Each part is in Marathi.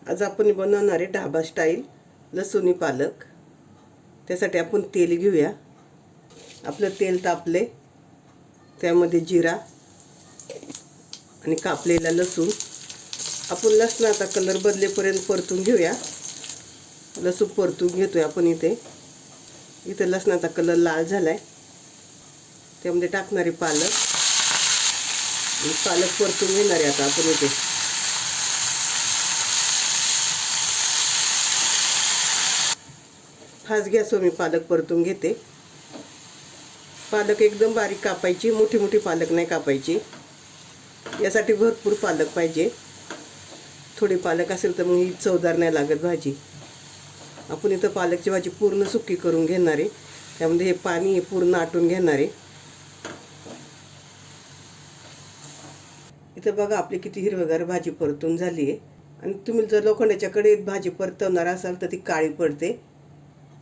आज आपण बनवणार आहे ढाबा स्टाईल लसूणी पालक। त्यासाठी आपण तेल घेऊया। आपलं तेल तापले, त्यामध्ये जिरा आणि कापलेला लसूण। आपण लसणाचा कलर बदलेपर्यंत परतून घेऊया। लसूण परतून घेतोय आपण। इथे लसणाचा कलर लाल झालाय, त्यामध्ये टाकणारे पालक आणि पालक परतून घेणार आहे आता आपण। इथे फास्ट गॅसवर मी पालक परतून घेते। पालक एकदम बारीक कापायची, मोठी मोठी पालक नाही कापायची। यासाठी भरपूर पालक पाहिजे। थोडी पालक असेल तर मग ही चवदार नाही लागत भाजी। आपण इथं पालकची भाजी पूर्ण सुकी करून घेणार आहे, त्यामध्ये हे पाणी पूर्ण आटून घेणार आहे। इथं बघा आपली किती हिरवीगार भाजी परतून झाली आहे। आणि तुम्ही जर लोखंडाच्या कढईत भाजी परतवणार असाल तर ती काळी पडते।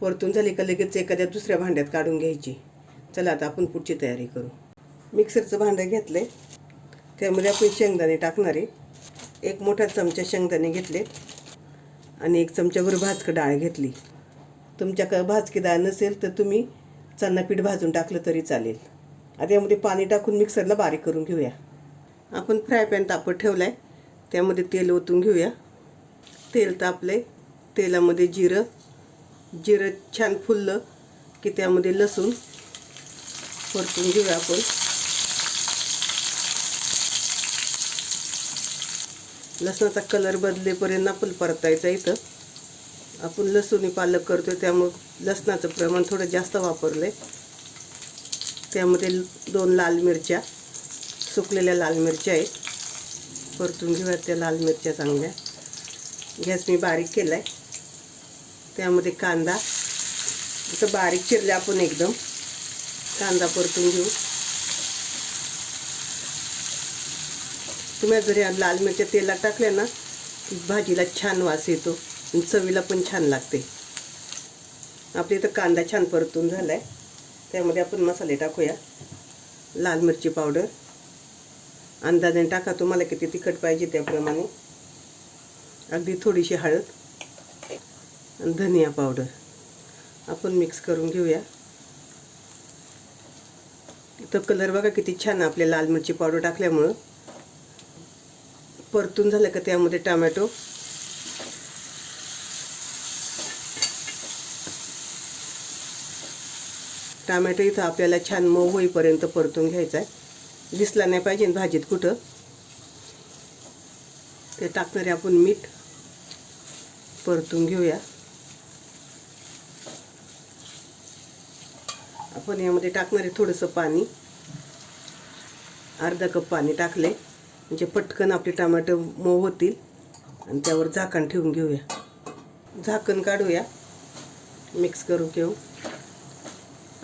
परतून झाली का लगेच एखाद्या दुसऱ्या भांड्यात काढून घ्यायची। चला आता आपण पुढची तयारी करू। मिक्सरचं भांडं घेतले, त्यामध्ये आपण शेंगदाणे टाकणार आहे। एक मोठा चमचा शेंगदाणे घेतले आणि एक चमचाभर भाजकी डाळ घेतली। तुमच्याकडे भाजकी डाळ नसेल तर तुम्ही चणा पीठ भाजून टाकलं तरी चालेल। आता यामध्ये पाणी टाकून मिक्सरला बारीक करून घेऊया। आपण फ्राय पॅन तापत ठेवलाय, त्यामध्ये तेल ओतून घेऊया। तेल तापले, तेलामध्ये जिरं छान फुललं की त्यामध्ये लसूण परतून घेऊया आपण। लसणाचा कलर बदलेपर्यंत आपण परतायचं। इथं आपण लसूणी पालक करतोय त्यामुळे लसणाचं प्रमाण थोडं जास्त वापरलंय। त्यामध्ये 2 लाल मिरच्या, सुकलेल्या लाल मिरच्या आहेत। परतून घेऊया त्या लाल मिरच्या चांगल्या। गॅस मी बारीक केलाय, त्यामध्ये कांदा असं बारीक चिरले आपण एकदम। कांदा परतून घेऊ। तुम्ही जर या लाल मिरच्या तेलात टाकल्या ना की भाजीला छान वास येतो आणि चवीला पण छान लागते। आपल्या इथं कांदा छान परतून झालाय, त्यामध्ये आपण मसाले टाकूया। लाल मिरची पावडर अंदाजाने टाका, तुम्हाला किती तिखट पाहिजे त्याप्रमाणे। अगदी थोडीशी हळद आणि धनिया पावडर आपण मिक्स करून घेऊया। इथं कलर बघा किती छान आपल्या लाल मिरची पावडर टाकल्यामुळं। परतून झालं का त्यामध्ये टोमॅटो इथं आपल्याला छान मऊ होईपर्यंत परतून घ्यायचा आहे। दिसला नाही पाहिजे भाजीत कुठं। ते टाकणारे आपण मीठ परतून घेऊया। आपण यामध्ये टाकणारे थोडंसं पाणी, अर्धा कप पाणी टाकले म्हणजे पटकन आपले टोमॅटो मऊ होतील। आणि त्यावर झाकण ठेवून घेऊया। झाकण काढूया, मिक्स करून घेऊ।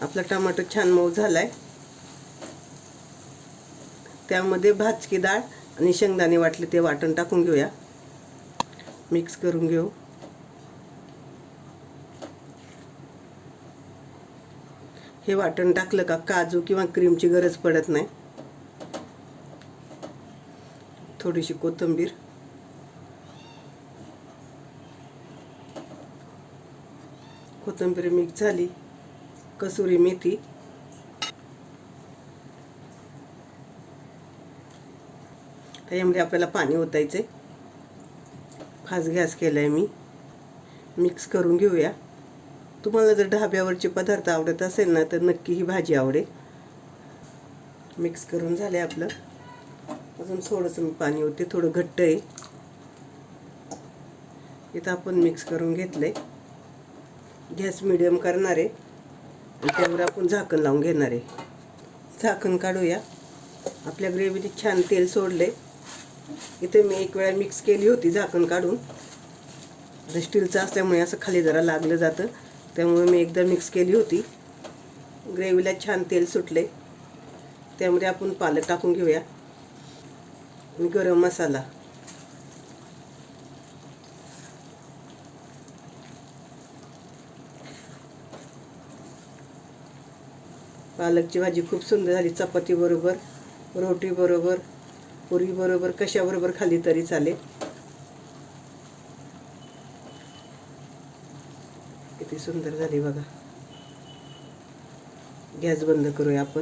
आपला टोमॅटो छान मऊ झालाय, त्यामध्ये भाजकी डाळ आणि शेंगदाणे वाटले ते वाटण टाकून घेऊया। मिक्स करून घेऊ। हे वाटण टाकलं का काजू किंवा क्रीमची गरज पडत नाही। थोडीशी कोथिंबीर, मिक्स झाली। कसुरी मेथी, त्यामध्ये आपल्याला पाणी ओतायचे। फास्ट गॅस केलाय मी। मिक्स करून घेऊया। तुम्हाला जर ढाब्यावरचे पदार्थ आवडत असेल ना तर नक्की ही भाजी आवडेल। मिक्स करून झाले आपलं। अजून थोडंसं मी पाणी ओतते, थोडं घट्ट आहे। इथं आपण मिक्स करून घेतलंय। गॅस मिडियम करणार आहे आणि त्यावर आपण झाकण लावून घेणार आहे। झाकण काढूया। आपल्या ग्रेव्हीने छान तेल सोडले। इथे मी एक वेळा मिक्स केली होती झाकण काढून। स्टीलचं असल्यामुळे असं खाली जरा लागलं जातं, त्यामुळे मी एकदा मिक्स केली होती। ग्रेव्हीला छान तेल सुटले, त्यामध्ये आपण पालक टाकून घेऊया आणि गरम मसाला। पालकची भाजी खूप सुंदर झाली। चपाती बरोबर, रोटी बरोबर, पुरी बरोबर, कशाबरोबर खाली तरी चालेल। किती सुंदर झाली बघा. गॅस बंद करूया आपण.